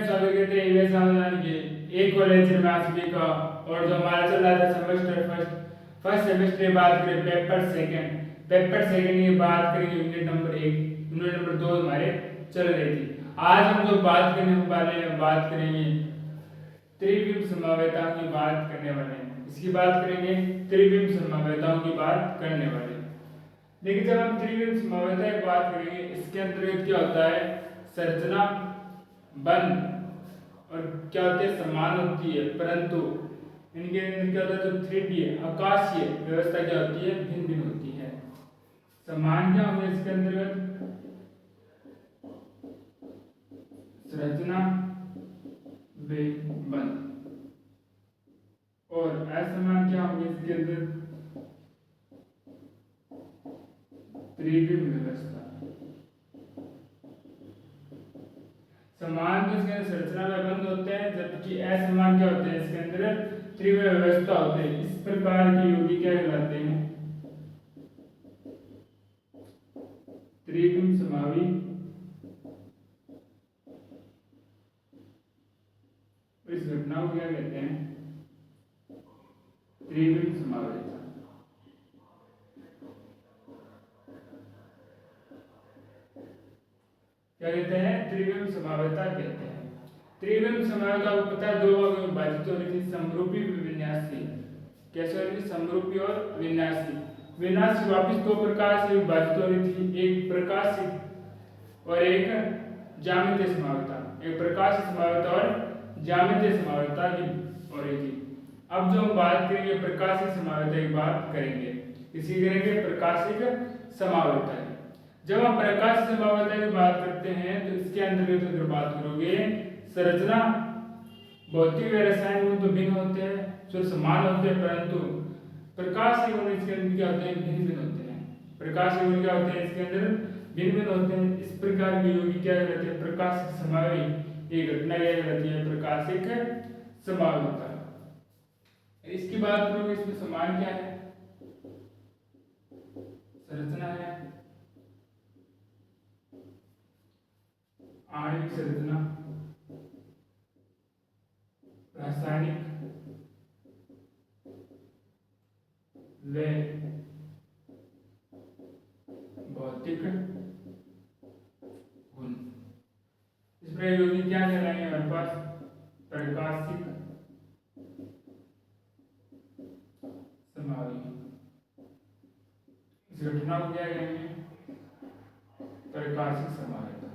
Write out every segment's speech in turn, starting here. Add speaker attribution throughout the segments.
Speaker 1: स्वागत करते हैं ईवीएस समाधान के एक और लेक्चर में आप सभी का। और जो हमारा चल रहा था सेमेस्टर फर्स्ट सेमेस्टर की बात करें पेपर सेकंड की बात करेंगे। यूनिट नंबर 1 यूनिट नंबर 2 हमारे चल रही थी। आज हम जो बात करने वाले हैं बात करेंगे त्रिविम समवेताओं की बात करने वाले हैं। इसकी बात करेंगे त्रिविम समवेताओं की बात करने वाले। देखिए जब हम त्रिविम समवेता की बात करेंगे इसके अंतर्गत क्या होता है, संरचना बंद और क्या होती है समान होती है, परंतु इनके अंदर क्या होता है जो 3D आकाशीय व्यवस्था क्या होती है भिन्न भिन्न होती है। समान क्या होगा इसके अंतर्गत संरचना बंद और असमान क्या होंगे इसके अंदर त्रिविम व्यवस्था। समान तो इसके अंदर संरचना में बंद होते हैं, जबकि असमान क्या होते हैं इसके अंदर त्रिविम व्यवस्था होते हैं। इस प्रकार की योगी क्या कहलाते हैं त्रिविम समावी इस घटना को क्या कहते हैं त्रिविम समावेता। क्या कहते हैं त्रिविम समावेता कहते हैं। त्रिविम समावेता को पता है दो भागों में विभाजित हो रही थी, समरूपी विन्यासी। कैसे हो रही थी समरूपी और विन्यासी। विन्यासी वापिस दो प्रकार से विभाजित हो रही थी, एक प्रकाशिक और एक ज्यामितीय समावेता। एक प्रकाशिक समावेता और ज्यामितीय समावेता की हो रही थी। अब जो हम बात करेंगे प्रकाशिक समावेता की बात करेंगे, इसी करेंगे प्रकाशिक समावेता। जब हम प्रकाशिक समावेता की बात करते हैं तो इसके अंतर्गत अगर बात करोगे संरचना भौतिक व रासायनिक गुण तो भिन्न होते हैं, जो समान होते हैं, परंतु प्रकाशीय गुण इसके अंदर क्या होते हैं भिन्न भिन्न होते हैं। प्रकाशीय गुण क्या होते हैं इसके अंदर भिन्न भिन्न होते हैं। इस प्रकार की योगी क्या कहलाती है प्रकाशिक समावेश। ये घटना क्या कहलाती है प्रकाशिक समावेता। इसकी बात करोगे इसमें समान क्या है संरचना है आणविक संरचना, रासायनिक व भौतिक गुण। इस प्रयोग क्या कहलाएंगे हमारे पास प्रकाशिक समावेश। इस घटना को क्या कहेंगे प्रकाशिक समावेता।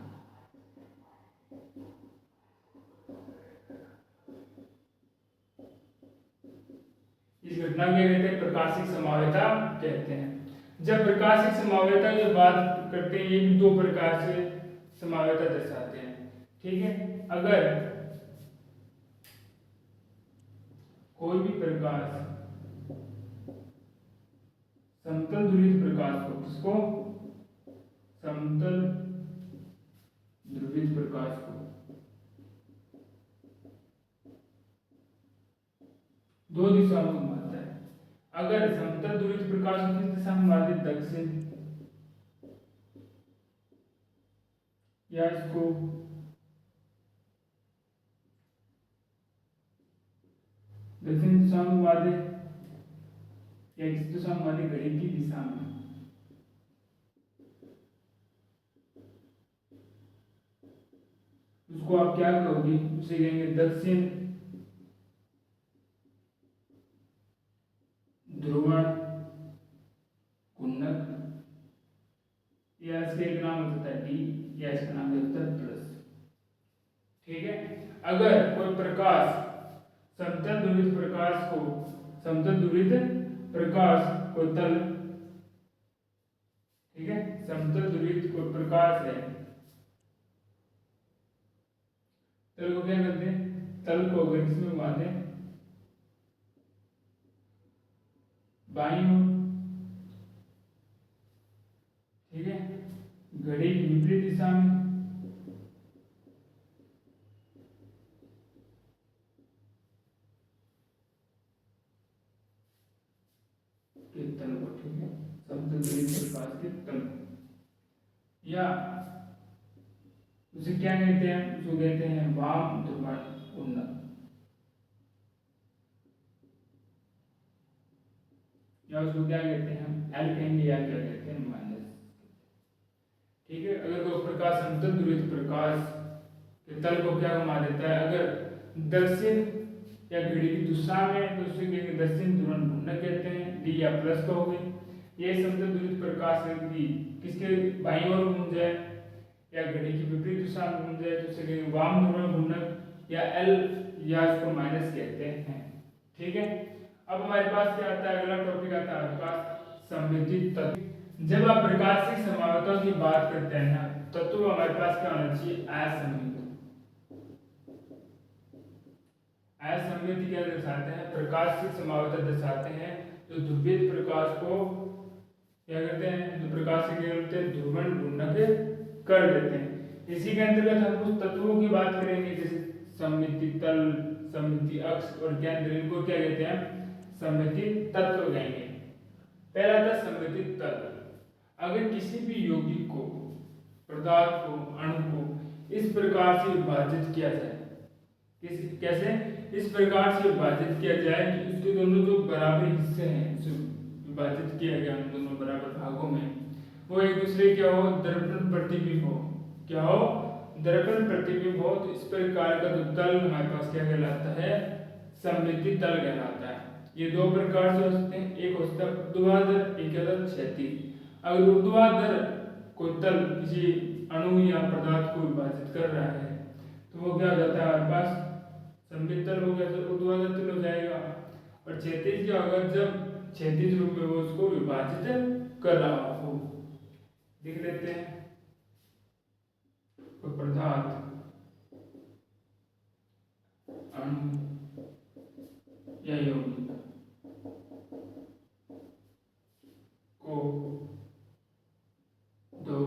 Speaker 1: इस घटना को क्या कहते हैं प्रकाशिक समावेता कहते हैं। जब प्रकाशिक समावेता की बात करते हैं ये भी दो प्रकार से समावेता दर्शाते हैं, ठीक है। अगर कोई भी प्रकाश समतल ध्रुवित प्रकाश को, किसको समतल ध्रुवित प्रकाश को दो दिशाओं में घुमाता है। अगर समतल ध्रुवित प्रकाश को किस दिशा में घुमाते दक्षिण, या इसको दक्षिण दिशा में घुमा दे या किस दिशा में घुमा दे घड़ी की दिशा में, उसको आप क्या कहोगे उसे कहेंगे दक्षिण ध्रुवण कुंडक, या इसका एक नाम होता है डी या इसका नाम होता है प्लस, ठीक है। अगर कोई प्रकाश समतल ध्रुवित प्रकाश को तल, ठीक है, समतल ध्रुवित कोई प्रकाश है, तल को क्या करते हैं तल को अगर इसमें घुमा दें बाईं ओर, ठीक है, घड़ी की विपरीत दिशा में, तल को, ठीक है, समतल ध्रुवित प्रकाश के तल, या उसे क्या कहते हैं, उसको कहते हैं वाम ध्रुवण उन्नत, या उसको क्या कहते हैं हम एल कहेंगे या क्या कहते हैं माइनस। ठीक है, अगर कोई प्रकाश समतल ध्रुवित प्रकाश के तल को क्या घुमा देता है, अगर दक्षिण या घड़ी की दिशा में, तो उसे कहेंगे दक्षिण ध्रुवण घूमना कहते हैं, डी या प्लस का हो गई। ये समतल ध्रुवित प्रकाश की किसके बाईं ओर घूम जाए या घड़ी की विपरीत दिशा में घूम जाए तो उसे कहेंगे वाम ध्रुवण घूर्णक या एल, या इसको माइनस कहते हैं। ठीक है, अब हमारे पास क्या आता है, अगला टॉपिक आता है हमारे पास सममिति तत्व। जब आप प्रकाशिक समावतों की बात करते हैं ना, तत्व हमारे पास क्या होना चाहिए, असममित। असममित क्या दर्शाते हैं, प्रकाशिक समावत दर्शाते हैं जो ध्रुवित प्रकाश को क्या करते हैं, जो प्रकाश से क्या करते हैं, ध्रुवण घूर्णक कर देते हैं। इसी के अंतर्गत हम कुछ तत्वों की बात करेंगे, जैसे सममिति तल, सममिति अक्ष और केंद्र, इनको क्या कहते हैं, सममिति तत्व कहेंगे। पहला था सममिति तल। अगर किसी भी यौगिक को, पदार्थ को, अणु को इस प्रकार से विभाजित किया जाए, कैसे, इस प्रकार से विभाजित किया जाए कि उसके दोनों जो बराबर हिस्से हैं, विभाजित किया गया उन दोनों बराबर भागों में, वो एक दूसरे क्या हो, दर्पण प्रतिबिंब हो, क्या हो, दर्पण प्रतिबिंब हो, तो इस प्रकार का जो तल हमारे पास क्या कहलाता है, सममिति तल कहलाता है। ये दो प्रकार से हो सकते हैं, एक हो सकता है ऊर्ध्वाधर, एक होता है क्षैतिज। अगर ऊर्ध्वाधर कोई तल किसी अणु या पदार्थ को विभाजित कर रहा है तो वो क्या हो जाता है हमारे पास, सममित तल हो गया, तो ऊर्ध्वाधर तल हो जाएगा। और क्षैतिज क्या होगा, जब क्षैतिज रूप में वो उसको विभाजित कर रहा हो। देख लेते हैं, कोई पदार्थ, अणु या यौगिक को दो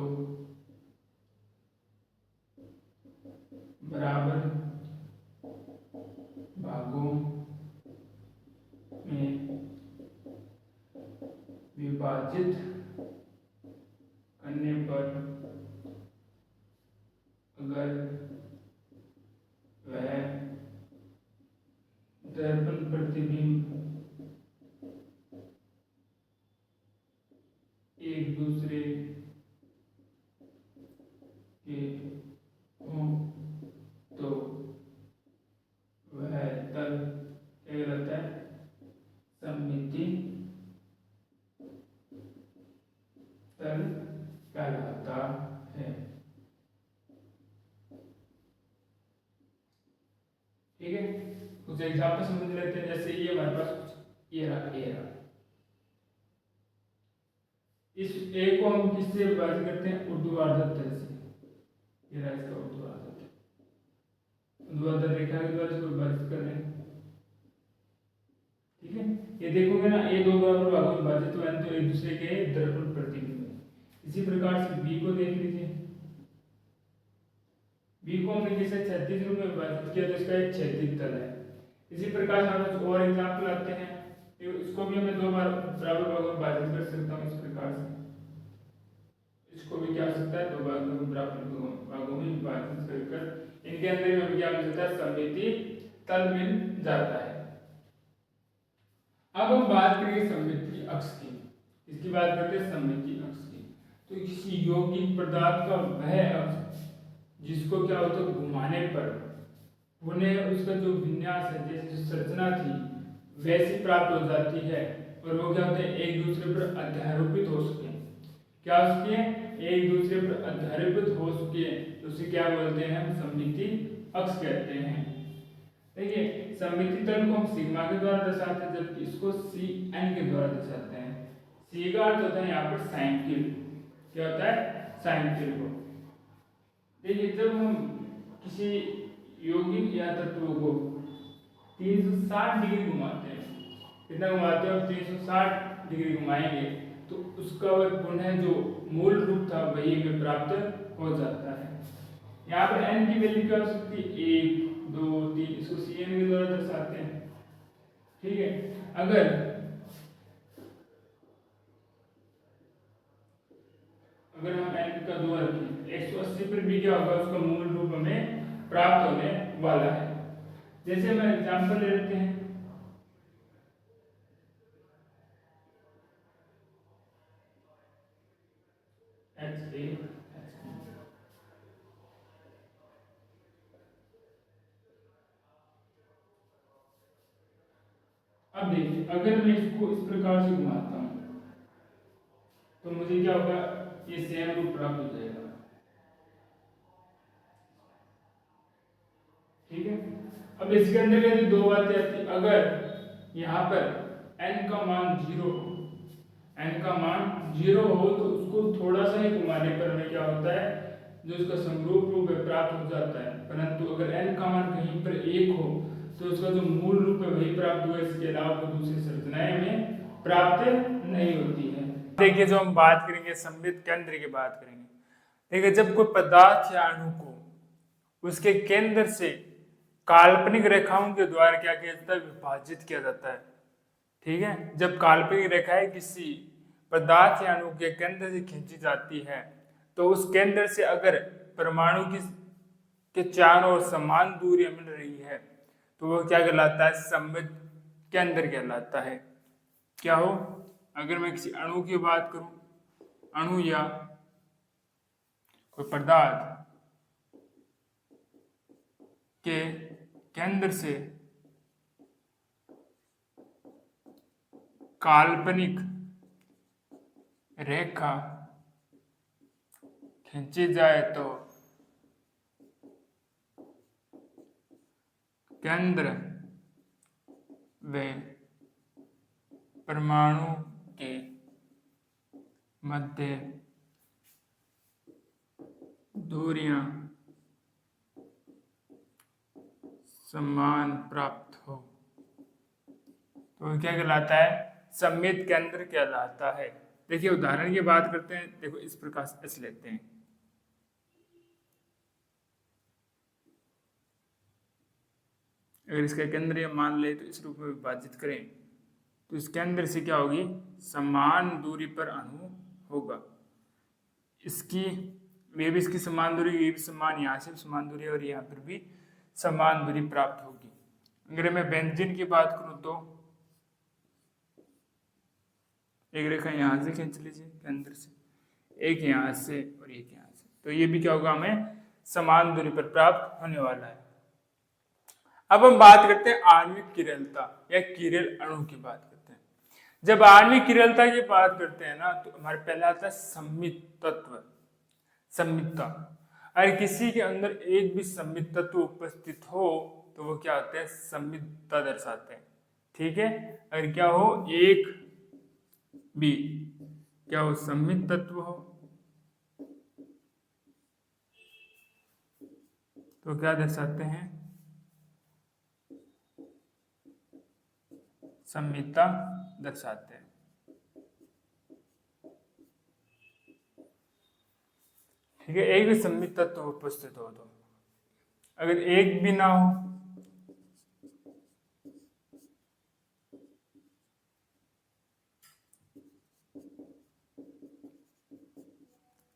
Speaker 1: बराबर भागों में विभाजित करने पर अगर वह दर्पण प्रतिबिंब एक दूसरे के हों तो वह तल क्या कहलाता है, सममिति तल कहलाता है। ठीक है, कुछ एग्जाम्पल समझ लेते हैं। जैसे ये हमारे पास ये रहा, इस ए को हम किससे विभाजित करते हैं, ऊर्ध्वाधर तल से। ये रहा इसका ऊर्ध्वाधर रेखा के द्वारा इसको विभाजित कर रहे हैं। ठीक है, ये देखोगे ना, ये दो बराबर भागों में विभाजित हुए हैं तो एक दूसरे के दर्पण प्रतिबिंब है। इसी प्रकार से बी को देख लीजिए, बी को हमने किसे क्षैतिज रूप में विभाजित किया तो इसका एक क्षैतिज तल है। इसी प्रकार से हम कुछ और एग्जांपल आते हैं, इसको भी हमें दो बार बराबर भागों में विभाजित कर सकता हूँ। इस प्रकार से इसको भी क्या हो सकता है, दो भागों में बराबर भागों में विभाजित कर इनके अंदर हमें क्या मिल जाता है, सममिति तल मिल जाता है। अब हम बात करेंगे सममिति अक्ष की। इसकी बात करते हैं सममिति अक्ष की। तो किसी यौगिक पदार्थ का वह अक्ष जिसको क्या होता है, घुमाने पर उन्हें उसका जो विन्यास है, जैसे संरचना थी वैसी प्राप्त हो जाती है, और वो क्या होते हैं, एक दूसरे पर अध्यारोपित हो सके। क्या हो सके, एक दूसरे पर अध्यारोपित हो सके, तो उसे क्या बोलते हैं, हम सममिति अक्ष कहते हैं। देखिए, सममिति तल को हम सिग्मा के द्वारा दर्शाते हैं, जबकि इसको सी एन के द्वारा दर्शाते हैं। सी का अर्थ होता है यहाँ पर साइन किल। क्या होता है, साइन किल को। देखिए, जब हम किसी यौगिक या तत्व को 360 डिग्री घुमाते हैं, कितना घुमाते हैं, 360 डिग्री घुमाएंगे तो उसका वह पुनः जो मूल रूप था वही में प्राप्त हो जाता है। यहाँ पर n की वैल्यू क्या हो सकती है, 1 2 3, इसको Cn के द्वारा दर्शाते हैं। ठीक है, अगर हम n का 2 रखें, 180 उसी पर भी क्या होगा, उसका मूल रूप हमें प्राप्त होने वाला है। जैसे हम एग्जाम्पल ले लेते हैं, H3 अब देखिए अगर मैं इसको इस प्रकार से घुमाता हूँ तो मुझे क्या होगा, ये सेम रूप प्राप्त हो जाएगा। ठीक है, अब इसके अंदर यदि दो बातें आती, अगर यहाँ पर n का मान 0 हो, n का मान 0 हो तो उसको थोड़ा सा ही घुमाने पर हमें क्या होता है, जो उसका समरूप रूप है प्राप्त हो जाता है। परंतु अगर n का मान कहीं पर 1 हो तो उसका जो मूल रूप है वही प्राप्त हुआ, इसके अलावा कोई दूसरी संरचनाएं हमें प्राप्त नहीं होती है। देखिए जो हम बात करेंगे सममित केंद्र की बात करेंगे। देखिए जब कोई पदार्थ या अणु को उसके केंद्र से काल्पनिक रेखाओं के द्वारा क्या किया जाता है, विभाजित किया जाता है। ठीक है, जब काल्पनिक रेखाएं किसी पदार्थ या अणु के केंद्र से खींची जाती है तो उस केंद्र से अगर परमाणु की के चारों ओर समान दूरी मिल रही है तो वो क्या कहलाता है, सममित केंद्र कहलाता है। क्या हो, अगर मैं किसी अणु की बात करूं, अणु या कोई पदार्थ के केंद्र से काल्पनिक रेखा खींची जाए तो केंद्र व परमाणु के मध्य दूरियां समान प्राप्त हो तो क्या कहलाता है, सममित केंद्र कहलाता है। देखिए उदाहरण की बात करते हैं, देखो इस प्रकार से ऐसे लेते हैं, अगर इसका केंद्र ये मान ले तो इस रूप में विभाजित करें तो इस केंद्र से क्या होगी, समान दूरी पर अणु होगा। इसकी ये भी इसकी समान दूरी, ये भी समान, यहाँ से भी समान दूरी और यहाँ पर भी समान दूरी प्राप्त होगी। अगर मैं बेंजीन की बात करूं तो एक रेखा यहाँ से खींच लीजिए केंद्र से, एक यहाँ से और एक यहाँ से, तो ये भी क्या होगा, हमें समान दूरी पर प्राप्त होने वाला है। अब हम बात करते हैं आणविक किरेलता या किरेल अणु की बात करते हैं। जब आणविक किरेलता की बात करते हैं ना तो हमारे पहले आता है सम्मित तत्व, सम्मितता। अगर किसी के अंदर एक भी सम्मित तत्व उपस्थित हो तो वो क्या होते हैं, सम्मितता दर्शाते हैं। ठीक है, अगर क्या हो, एक भी क्या हो, सम्मित तत्व हो तो क्या दर्शाते हैं, सम्मितता दर्शाते हैं। ठीक है, एक भी सम्मित तत्व उपस्थित हो तो, अगर एक भी ना हो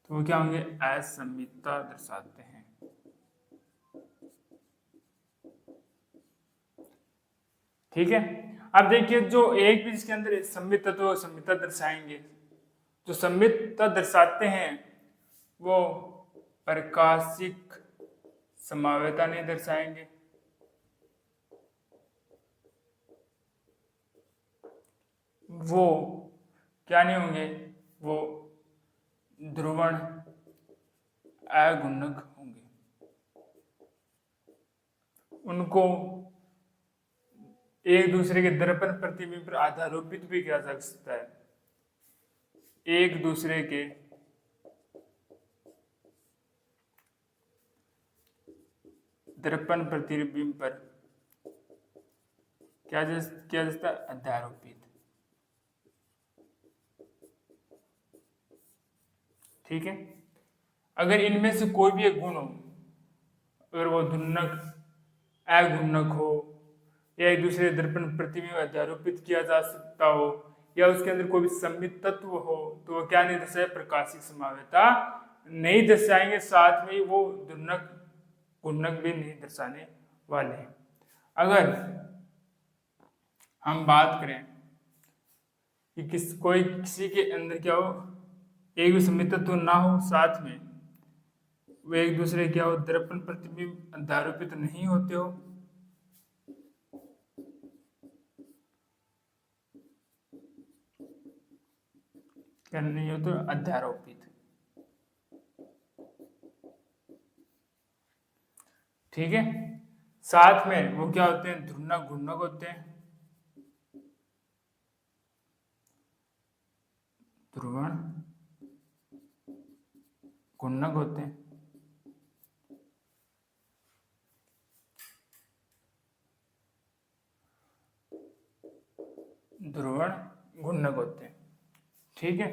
Speaker 1: तो वो क्या होंगे, असम्मितता दर्शाते हैं। ठीक है, अब देखिए जो एक भी जिसके अंदर सम्मित तत्व सम्मितता दर्शाएंगे, जो सम्मितता दर्शाते हैं वो प्रकाशिक संभाव्यता नहीं दर्शाएंगे, वो क्या नहीं होंगे, वो ध्रुवण अगुणक होंगे। उनको एक दूसरे के दर्पण प्रतिबिंब पर आधारोपित भी किया जा सकता है, एक दूसरे के दर्पण प्रतिबिंब पर क्या किया जाता है, अध्यारोपित। ठीक है, अगर इनमें से कोई भी एक गुण हो, अगर वो धुनक अगुणक हो या एक दूसरे दर्पण प्रतिबिंब अध्यारोपित किया जा सकता हो या उसके अंदर कोई भी सम्मित तत्व हो तो वो क्या नहीं दर्शाए, प्रकाशिक संभाव्यता नहीं दर्शाएंगे, साथ में ही वो ध्रुवक गुणक भी नहीं दर्शाने वाले हैं। अगर हम बात करें कि किसी के अंदर क्या हो, एक भी संमित तत्व ना हो, साथ में वे एक दूसरे क्या हो, दर्पण प्रतिबिंब अध्यारोपित नहीं होते हो, क्या नहीं होते, अध्यारोपित। ठीक है, साथ में वो क्या होते हैं, ध्रुवक गुणक होते हैं, ध्रुवण गुणक होते हैं। ध्रुवण गुणक होते हैं। ठीक है,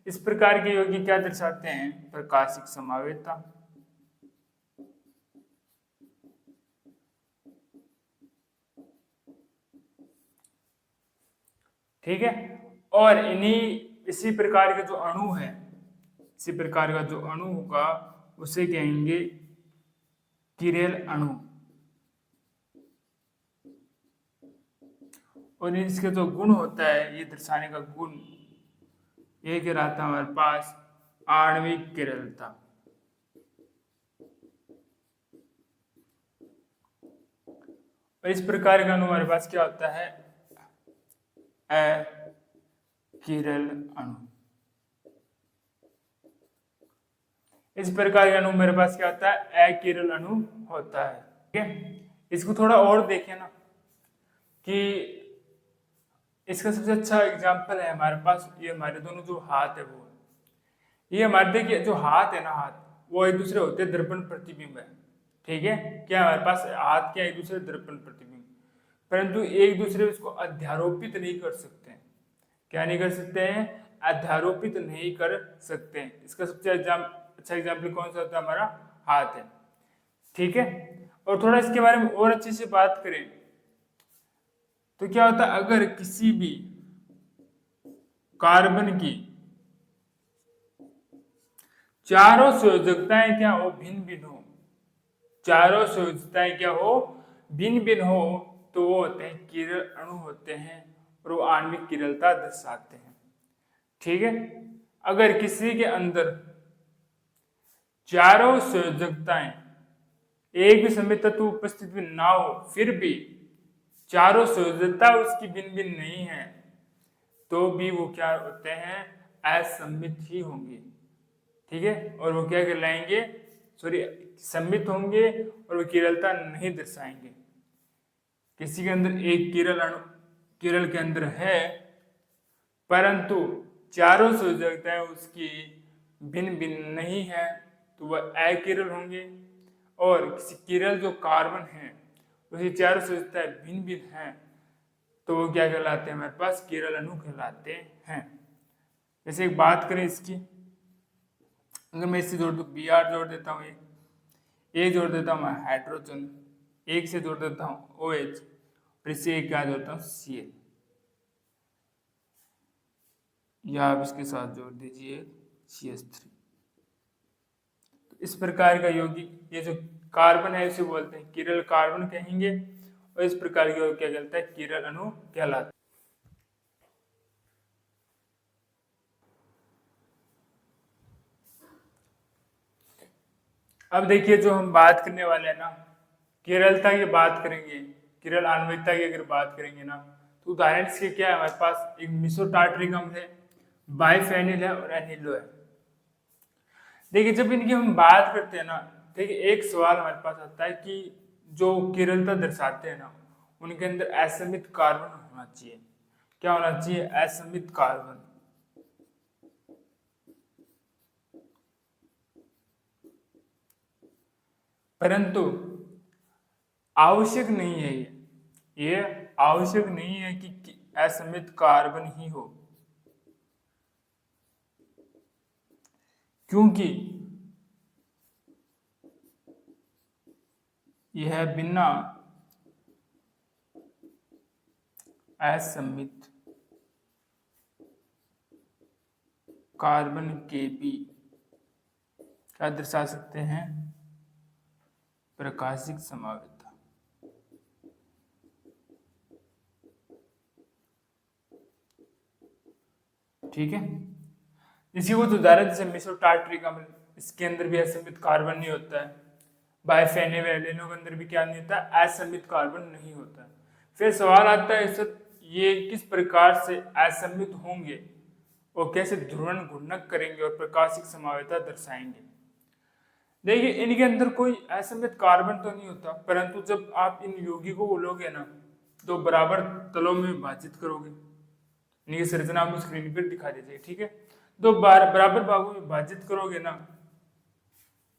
Speaker 1: इस प्रकार के यौगिक क्या दर्शाते हैं, प्रकाशिक समावेशता। ठीक है, और इसी प्रकार के जो अणु है, इसी प्रकार का जो अणु होगा उसे कहेंगे किरेल अणु। और इसके जो गुण होता है, ये दर्शाने का गुण, ये कहलाता है हमारे पास आणविक किरलता। और इस प्रकार का अणु हमारे पास क्या होता है, अकिरल अणु। इस प्रकार का अणु मेरे पास क्या होता है, अकिरल अणु होता है। ठीक है, इसको थोड़ा और देखें ना, कि इसका सबसे अच्छा एग्जांपल है हमारे पास, ये हमारे दोनों जो हाथ है वो, ये हमारे देखिए जो हाथ है ना, हाथ वो एक दूसरे होते हैं दर्पण प्रतिबिंब है। ठीक है, क्या हमारे पास हाथ क्या एक दूसरे दर्पण प्रतिबिंब, परंतु एक दूसरे इसको अध्यारोपित नहीं कर सकते। क्या नहीं कर सकते हैं, अध्यारोपित नहीं कर सकते। इसका सबसे अच्छा एग्जाम्पल कौन सा होता है, हमारा हाथ है। ठीक है, और थोड़ा इसके बारे में और अच्छे से बात करें तो क्या होता है, अगर किसी भी कार्बन की चारों संयोजकताएं क्या हो, भिन्न भिन्न हो, चारों संयोजकताएं क्या हो, भिन्न भिन्न हो, तो वो होते हैं किरल अणु होते हैं, और वो आणविक किरलता दर्शाते हैं। ठीक है, अगर किसी के अंदर चारों संयोजकताएं एक भी संमित तत्व उपस्थित भी ना हो, फिर भी चारों संयोजकता उसकी भिन्न भिन्न नहीं है, तो भी वो क्या होते हैं, असम्मित ही होंगे। ठीक है, और वो क्या कहलाएंगे, सॉरी सम्मित होंगे, और वो किरलता नहीं दर्शाएंगे। किसी के अंदर एक किरल के अंदर है, परंतु चारों संयोजकताएं उसकी भिन्न भिन्न नहीं है, तो वह अकिरल होंगे। और किसी किरल जो कार्बन है उसकी चारों संयोजकताएं भिन्न भिन्न हैं, तो वो क्या कहलाते हैं, हमारे पास किरल अणु कहलाते हैं। जैसे एक बात करें इसकी, अगर मैं इससे जोड़ दूं, Br जोड़ देता हूँ, ए जोड़ देता हूँ मैं हाइड्रोजन, एक से जोड़ देता हूँ OH, और इससे एक क्या जोड़ता हूँ Cl, या आप इसके साथ जोड़ दीजिए CH3। तो इस प्रकार का यौगिक, ये जो कार्बन है इसे बोलते हैं किरल कार्बन कहेंगे, और इस प्रकार के यौगिक क्या कहलाता है, किरल अणु कहलाता है। अब देखिए जो हम बात करने वाले हैं ना, किरलता की बात करेंगे, किरल आणविकता की अगर बात करेंगे ना, तो उदाहरण इसके क्या है, हमारे पास एक मिसोटार्ट्रिक अम्ल है, बाइफेनिल है, और एनिलो है। देखिए जब इनकी हम बात करते हैं ना, देखिए एक सवाल हमारे पास आता है कि जो किरलता दर्शाते हैं ना, उनके अंदर असमित कार्बन होना चाहिए। क्या होना चाहिए, असमित कार्बन। परंतु आवश्यक नहीं है, ये आवश्यक नहीं है कि असमित कार्बन ही हो, क्योंकि यह बिना असमित कार्बन के भी क्या दर्शा सकते हैं? प्रकाशिक संभाव्यता। ठीक है, इसी को उदाहरण जैसे मेसोटार्ट्रिक अम्ल, इसके अंदर भी असमित कार्बन नहीं होता है। बाइफेनिलैनिनो के अंदर भी क्या नहीं होता? असमित कार्बन नहीं होता। फिर सवाल आता है सर ये किस प्रकार से असमित होंगे और कैसे ध्रुवण घूर्णक करेंगे और प्रकाशिक संभाव्यता दर्शाएंगे? देखिए इनके अंदर कोई असमित कार्बन तो नहीं होता, परंतु जब आप इन यौगिकों को लोगे ना तो बराबर तलों में विभाजित करोगे। इनकी संरचना आपको स्क्रीन पर दिखा दीजिए। ठीक है, तो बराबर भागों में विभाजित करोगे ना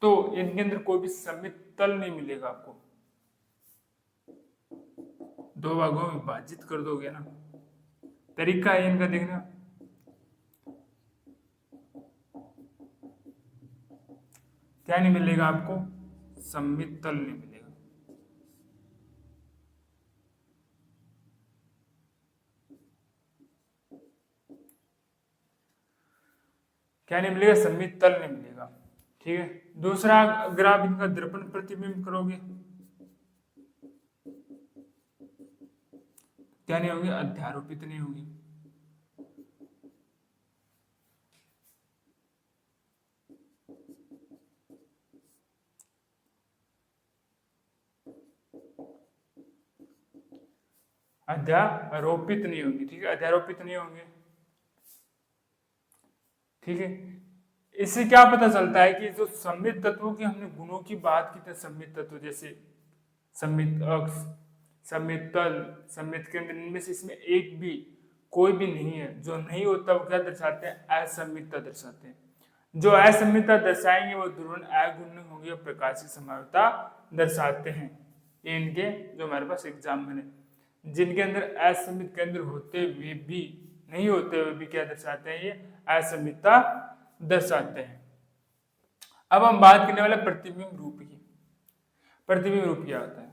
Speaker 1: तो इनके अंदर कोई भी समित तल नहीं मिलेगा आपको। दो भागों में विभाजित कर दोगे ना, तरीका है इनका देखना। क्या नहीं मिलेगा आपको? समित तल नहीं मिलेगा। क्या नहीं मिलेगा? समित तल नहीं मिलेगा। ठीक है, दूसरा अगर आप इनका दर्पण प्रतिबिंब करोगे क्या नहीं होगी? अध्यारोपित नहीं होगी। अध्यारोपित नहीं होगी। ठीक है, अध्यारोपित नहीं होंगे। ठीक है, इससे क्या पता चलता है कि जो सममित तत्वों की हमने गुणों की बात की थी, सममित तत्व जैसे सममित अक्ष, सममित तल, सममित केंद्र, इनमें से इसमें एक भी कोई भी नहीं है। जो नहीं होता वो क्या दर्शाते हैं? असम्मितता दर्शाते हैं। जो असम्मितता दर्शाएंगे वो ध्रुवण अघूर्णक होंगे और प्रकाशिक संभाव्यता दर्शाते हैं। ये इनके जो हमारे पास एग्जाम्पल है, जिनके अंदर असम्मित केंद्र होते हुए भी नहीं होते हुए भी क्या दर्शाते हैं? ये असम्मितता दर्शाते हैं। अब हम बात करने वाले प्रतिबिंब रूप की। प्रतिबिंब रूप क्या होता है?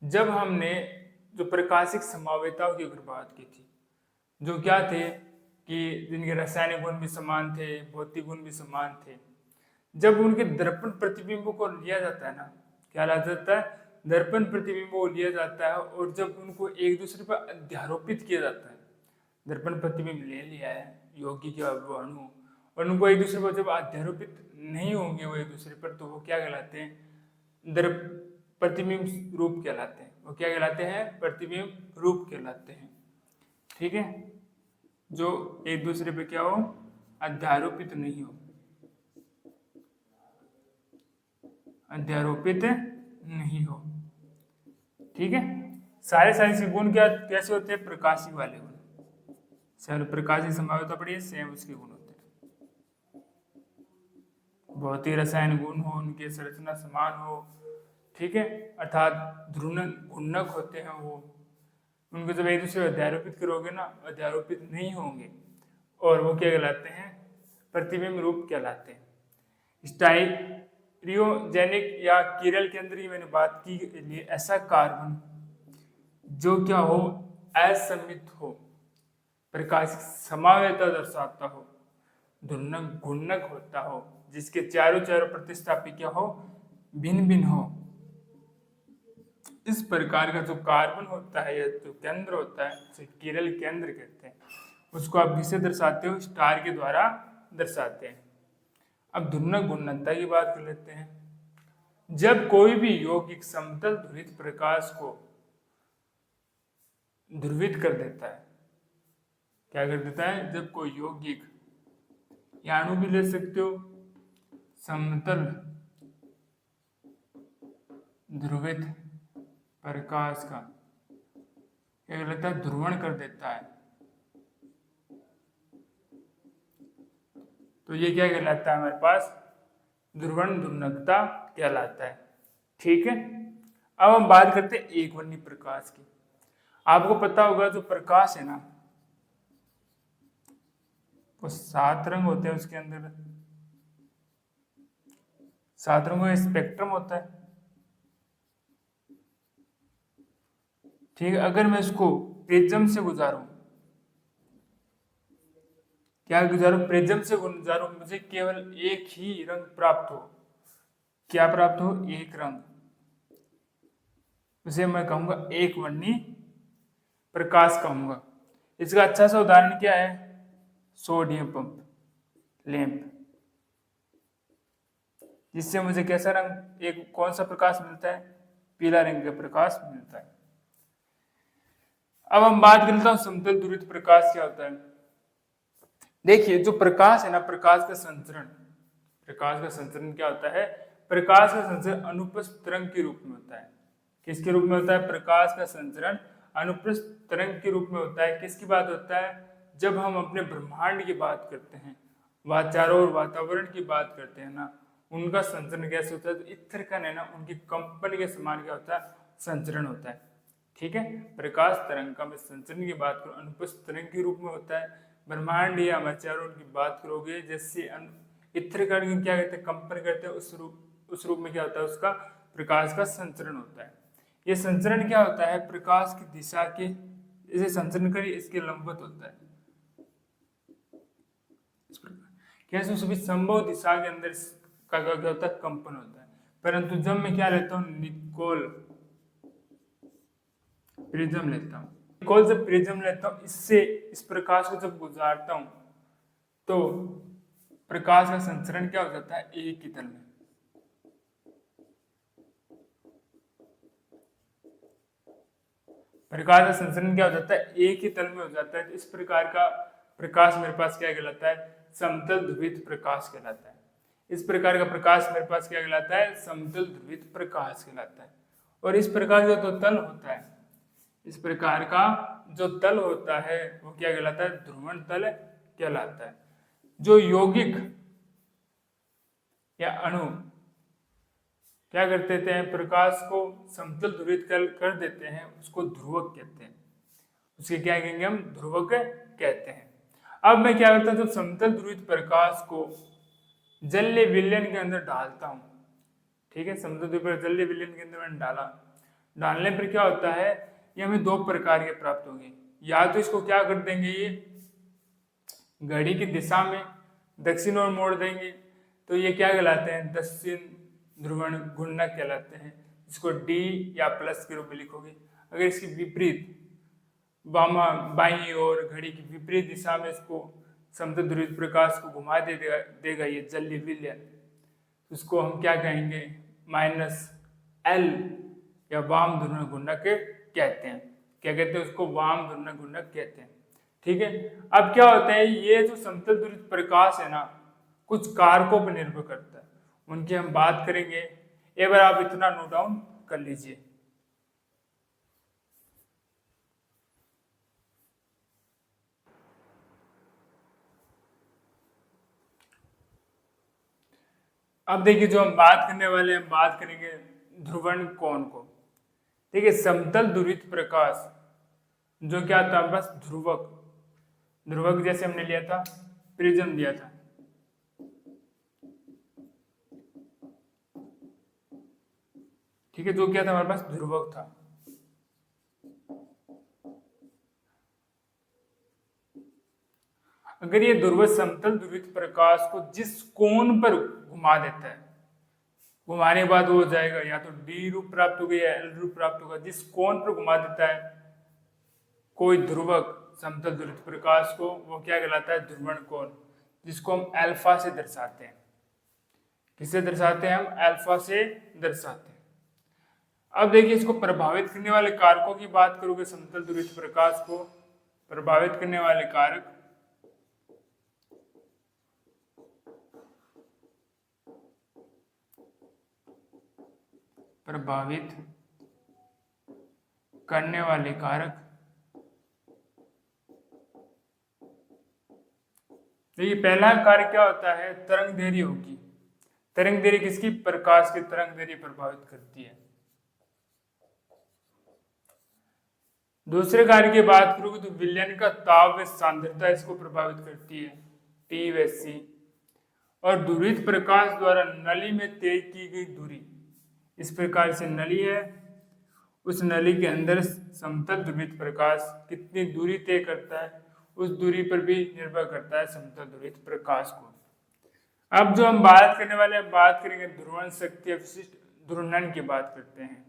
Speaker 1: जब हमने जो प्रकाशिक संभाव्यताओं की अगर बात की थी, जो क्या थे कि जिनके रासायनिक गुण भी समान थे, भौतिक गुण भी समान थे, जब उनके दर्पण प्रतिबिंबों को लिया जाता है ना, क्या लिया जाता है? दर्पण प्रतिबिंबों को लिया जाता है और जब उनको एक दूसरे पर अध्यारोपित किया जाता है, दर्पण प्रतिबिंब ले लिया है यौगिक या अणु और उनको एक दूसरे पर जब अध्यारोपित नहीं होंगे वो एक दूसरे पर, तो वो क्या कहलाते हैं? प्रतिबिंब रूप कहलाते हैं। वो क्या कहलाते हैं? प्रतिबिंब रूप कहलाते हैं। ठीक है, जो एक दूसरे पे क्या हो? अध्यारोपित नहीं हो, अध्यारोपित नहीं हो। ठीक है, सारे सारे गुण क्या कैसे होते हैं? प्रकाशिक वाले गुण। चलो प्रकाशिक संभाव्यता पड़ी है, सेम उसके गुण होते हैं। बहुत ही रसायन गुण हो, उनकी संरचना समान हो, ठीक है, अर्थात ध्रुवण घूर्णक होते हैं वो, उनको जब एक दूसरे अध्यारोपित करोगे ना, अध्यारोपित नहीं होंगे और वो क्या कहलाते हैं? प्रतिबिंब रूप कहलाते हैं। स्टाइरियोजेनिक या किरल के अंदर ही मैंने बात की लिए ऐसा कार्बन जो क्या हो? असमित हो, प्रकाशिक संभाव्यता दर्शाता हो, ध्रुवण घूर्णक होता हो, जिसके चारों प्रतिस्थापी क्या हो? भिन्न भिन्न हो। इस प्रकार का जो कार्बन होता है या जो केंद्र होता है उसे किरल केंद्र कहते हैं। उसको आप किसे दर्शाते हो? स्टार के द्वारा दर्शाते हैं। अब ध्रुवण घूर्णकता की बात कर लेते हैं। जब कोई भी यौगिक समतल ध्रुवित प्रकाश को ध्रुवित कर देता है, क्या कर देता है? जब कोई यौगिक या अणु भी ले सकते हो, समतल ध्रुवित प्रकाश का क्या कहलाता है? ध्रुवण कर देता है, तो ये क्या कहलाता है? हमारे पास ध्रुवण घूर्णकता कहलाता है। ठीक है, अब हम बात करते हैं एक वर्णी प्रकाश की। आपको पता होगा जो प्रकाश है ना, वो 7 रंग होते हैं, उसके अंदर 7 रंगों का स्पेक्ट्रम होता है। ठीक है, अगर मैं इसको प्रिज्म से गुजारूं, क्या गुजारो, प्रिज्म से गुजारो, मुझे केवल एक ही रंग प्राप्त हो। क्या प्राप्त हो? एक रंग। उसे मैं कहूंगा एक वर्णी प्रकाश कहूंगा। इसका अच्छा सा उदाहरण क्या है? सोडियम पंप, लैंप, जिससे मुझे कैसा रंग, एक कौन सा प्रकाश मिलता है? पीला रंग का प्रकाश मिलता है। अब हम बात करते हैं समतल ध्रुवित प्रकाश क्या होता है। देखिए जो प्रकाश है ना, प्रकाश का संचरण, प्रकाश का संचरण क्या होता है? प्रकाश का संचरण अनुप्रस्थ तरंग के रूप में होता है। किसके रूप में होता है? प्रकाश का संचरण अनुप्रस्थ तरंग के रूप में होता है। किसकी बात होता है? जब हम अपने ब्रह्मांड की बात करते हैं, चारों ओर वातावरण की बात करते हैं ना, उनका संचरण कैसे होता है? तो इत्र कण है ना, उनकी कंपन के समान क्या होता है? संचरण होता है। ठीक है, प्रकाश तरंग का मैं संचरण की बात करूं, अनुप्रस्थ तरंग के रूप में होता है। ब्रह्मांड या चारों ओर की बात करोगे, जैसे इत्र कण क्या कहते हैं? कंपन करते हैं, उस रूप में क्या होता है? उसका प्रकाश का संचरण होता है। ये संचरण क्या होता है? प्रकाश की दिशा के, इसे संचरण करिए, इसके लंबवत होता है। इस प्रकार कैसे? सभी संभव दिशा के अंदर का क्या होता है? कंपन होता है। परंतु जब मैं क्या लेता हूं? निकोल प्रिज्म लेता हूं, निकोल से प्रिज्म लेता हूं, इससे इस प्रकाश को जब गुजारता हूं तो प्रकाश का संचरण क्या हो जाता है? एक ही तल में। प्रकाश का संचरण क्या हो जाता है? एक ही तल में हो जाता है। इस प्रकार का प्रकाश मेरे पास क्या कहलाता है? समतल ध्रुवित प्रकाश कहलाता है। इस प्रकार का प्रकाश मेरे पास क्या कहलाता है? समतल ध्रुवित प्रकाश कहलाता है। और इस प्रकार का जो तल होता है, इस प्रकार का जो तल होता है वो क्या कहलाता है? ध्रुवण तल कहलाता है। जो यौगिक या अणु क्या करते थे? प्रकाश को समतल ध्रुवित कर देते हैं, उसको ध्रुवक कहते हैं। उसके क्या कहेंगे हम? ध्रुवक कहते हैं। अब मैं क्या करता हूं? जब समतल ध्रुवित प्रकाश को जलीय विलयन के अंदर डालता हूं, ठीक है, समतल ध्रुवित जलीय विलयन के अंदर मैंने डाला, डालने पर क्या होता है? ये हमें दो प्रकार के प्राप्त होंगे। या तो इसको क्या कर देंगे, ये घड़ी की दिशा में दक्षिण ओर मोड़ देंगे, तो ये क्या कहलाते हैं? दक्षिण ध्रुवण घूर्णक कहलाते हैं, जिसको डी या प्लस के रूप में लिखोगे। अगर इसकी विपरीत बाईं ओर घड़ी की विपरीत दिशा में इसको समतल ध्रुवित प्रकाश को घुमा देगा ये जलीय विलयन, उसको हम क्या कहेंगे? -L या वाम ध्रुवण घूर्णक कहते हैं। क्या कहते हैं उसको? वाम ध्रुवण घूर्णक कहते हैं। ठीक है, अब क्या होता है? ये जो समतल ध्रुवित प्रकाश है ना, कुछ कारकों पर निर्भर करता है, उनकी हम बात करेंगे। एक बार आप इतना नोट डाउन कर लीजिए। अब देखिए जो हम बात करने वाले हैं, बात करेंगे ध्रुवण कोण को। ठीक है, समतल ध्रुवित प्रकाश जो क्या था? बस ध्रुवक, ध्रुवक जैसे हमने लिया था, प्रिज्म दिया था, ठीक है, जो क्या था? हमारे पास ध्रुवक था। अगर ये ध्रुव समतल ध्रुवित प्रकाश को जिस कोण पर घुमा देता है, घुमाने के बाद वो हो जाएगा या तो डी रूप प्राप्त होगा या एल रूप प्राप्त होगा। जिस कोण पर घुमा देता है कोई ध्रुवक समतल ध्रुवित प्रकाश को, वो क्या कहलाता है? ध्रुवण कोण, जिसको हम अल्फा से दर्शाते हैं। किससे दर्शाते हैं हम? अल्फा से दर्शाते हैं। अब देखिए इसको प्रभावित करने वाले कारकों की बात करोगे, समतल ध्रुवित प्रकाश को प्रभावित करने वाले कारक, प्रभावित करने वाले कारक, देखिए पहला कारक क्या होता है? तरंग दैर्घ्य होगी। तरंग दैर्घ्य किसकी? प्रकाश की तरंग दैर्घ्य प्रभावित करती है। दूसरे कार्य की बात करोगे तो विलयन का ताप व सांद्रता इसको प्रभावित करती है, टी व सी। और ध्रुवित प्रकाश द्वारा नली में तय की गई दूरी, इस प्रकार से नली है, उस नली के अंदर समतल ध्रुवित प्रकाश कितनी दूरी तय करता है, उस दूरी पर भी निर्भर करता है समतल ध्रुवित प्रकाश को। अब जो हम बात करने वाले हैं, बात करेंगे ध्रुवण शक्ति या विशिष्ट ध्रुवण की बात करते हैं।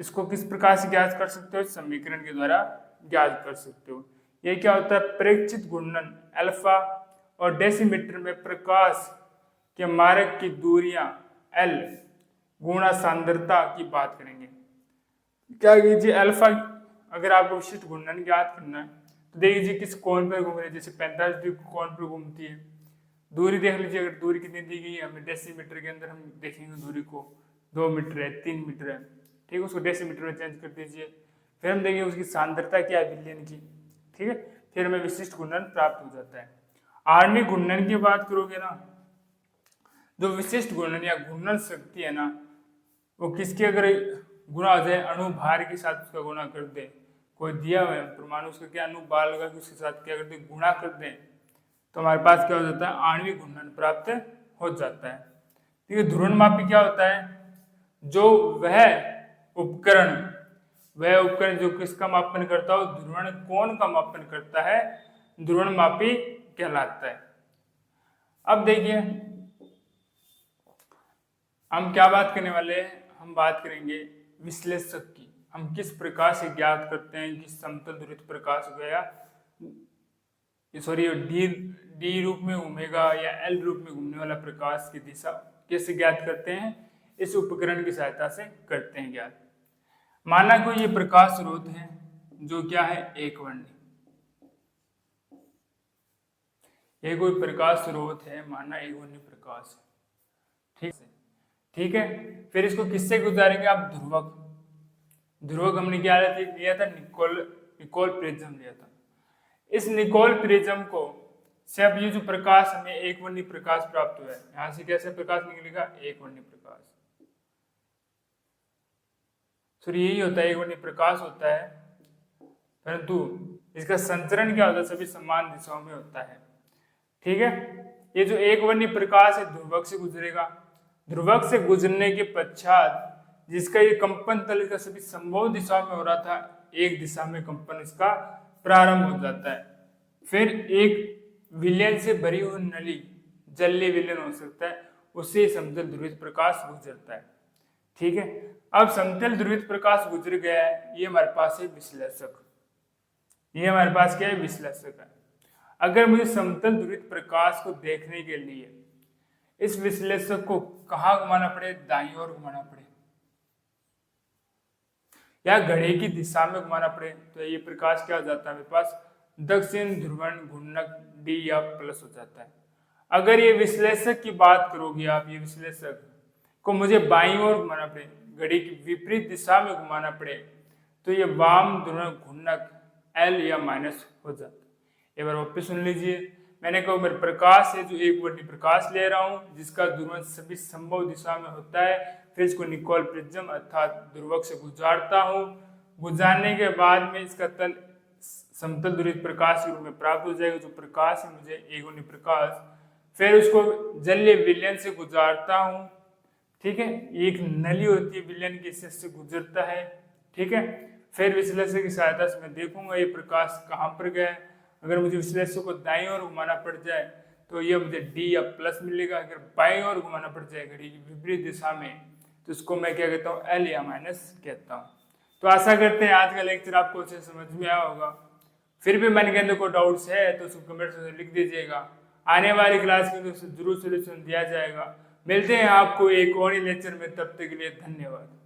Speaker 1: इसको किस प्रकार से ज्ञात कर सकते हो? समीकरण के द्वारा ज्ञात कर सकते हो। ये क्या होता है? प्रेक्षित घूर्णन अल्फा और डेसीमीटर में प्रकाश के मार्ग की दूरियां L गुणा सांद्रता की बात करेंगे। क्या कीजिए, अल्फा अगर आपको विशिष्ट घूर्णन ज्ञात करना है तो देख लीजिए किस कोण पर घूम रही है। जैसे 45 डिग्री कोण पर घूमती है। दूरी देख लीजिए, अगर दूरी कितनी दी गई है हमें डेसीमीटर के अंदर, हम देखेंगे दूरी को 2 मीटर है, 3 मीटर है, ठीक है, उसको डेसीमीटर में चेंज कर दीजिए। फिर हम देखेंगे उसकी सांद्रता क्या है विलयन की, ठीक है, फिर हमें विशिष्ट घूर्णन प्राप्त हो जाता है। आणविक घूर्णन की बात करोगे ना, जो विशिष्ट घूर्णन या घूर्णन शक्ति है ना, वो किसके अगर गुणा हो जाए, अणुभार के साथ उसका गुणा कर दे, कोई दिया हुआ है परमाणु, उसका क्या अणुभार लगा के उसके साथ क्या कर दे, गुणा कर दे, तो हमारे पास क्या हो जाता है? आणविक घूर्णन प्राप्त हो जाता है। ठीक है। ध्रुवणमापी क्या होता है? जो वह उपकरण जो किसका मापन करता हो? ध्रुवण कोण का मापन करता है, ध्रुवणमापी कहलाता है। अब देखिए हम क्या बात करने वाले हैं, हम बात करेंगे विश्लेषक की। हम किस प्रकार से ज्ञात करते हैं कि समतल ध्रुवित प्रकाश गया डी रूप में घूमेगा या एल रूप में घूमने वाला प्रकाश की दिशा कैसे ज्ञात करते हैं? इस उपकरण की सहायता से करते हैं ज्ञात। माना कोई ये प्रकाश स्रोत है जो क्या है? एकवर्णी। ये कोई प्रकाश स्रोत है, माना एकवर्णी प्रकाश है, ठीक है। फिर इसको किससे गुजारेंगे आप? ध्रुवक हमने क्या लिया था? निकोल प्रिज्म लिया था। इस निकोल प्रिज्म को से अब ये जो प्रकाश हमें एकवर्णी प्रकाश प्राप्त हुआ है, यहां से कैसे प्रकाश निकलेगा? एकवर्णी प्रकाश। सॉरी यही होता है, एकवर्णी प्रकाश होता है, परंतु इसका संचरण क्या होता है? सभी समान दिशाओं में होता है, ठीक है। ये जो एकवर्णी प्रकाश है ध्रुवक से गुजरेगा, ध्रुवक से गुजरने के पश्चात जिसका ये कंपन तल का सभी संभव दिशा में हो रहा था, एक दिशा में कंपन इसका प्रारंभ हो जाता है। फिर एक विलयन से भरी हुई नली, जलीय विलयन हो सकता है, उससे समतल ध्रुवित प्रकाश गुजरता है, ठीक है। अब समतल ध्रुवित प्रकाश गुजर गया है, ये हमारे पास है विश्लेषक। ये हमारे पास क्या है? विश्लेषक है। अगर मुझे समतल ध्रुवित प्रकाश को देखने के लिए इस विश्लेषक को कहाँ घुमाना पड़े? दाईं ओर घुमाना पड़े या घड़ी की दिशा में घुमाना पड़े, तो ये प्रकाश क्या हो जाता है? मेरे पास दक्षिण ध्रुवण घूर्णक डी या प्लस हो जाता है। अगर ये विश्लेषक की बात करोगे आप, ये विश्लेषक को मुझे बाईं ओर घुमाना पड़े, घड़ी की विपरीत दिशा में घुमाना पड़े, तो ये वाम ध्रुवण घूर्णक एल या माइनस हो जाता है। एक बार वापस सुन लीजिए, मैंने कहा मेरे प्रकाश है जो एकवर्णी प्रकाश ले रहा हूं जिसका ध्रुवण सभी संभव दिशा में होता है, फिर इसको निकोल प्रिज्म अर्थात ध्रुवक से गुजारता हूं। गुजारने के बाद में इसका तल समतल ध्रुवित प्रकाश के रूप में प्राप्त हो जाएगा, जो प्रकाश है मुझे एकवर्णी प्रकाश। फिर उसको जलीय विलयन से गुजारता हूं, ठीक है। एक नली होती है विलयन की, इससे गुजरता है, ठीक है। फिर विश्लेषक की सहायता से मैं देखूंगा ये प्रकाश कहाँ पर गया है। अगर मुझे विश्लेषक को दाईं ओर घुमाना पड़ जाए तो ये मुझे डी या प्लस मिलेगा। अगर बाईं ओर घुमाना पड़ जाए घड़ी की विपरीत दिशा में, तो इसको मैं क्या कहता हूँ? एल या माइनस कहता हूँ। तो आशा करते हैं आज का लेक्चर आपको अच्छे समझ में आया होगा। फिर भी मन के अंदर कोई डाउट्स है तो उसको कमेंट में लिख दीजिएगा। आने वाली क्लास के अंदर जरूर सोल्यूशन दिया जाएगा। मिलते हैं आपको एक और लेक्चर में, तब तक के लिए धन्यवाद।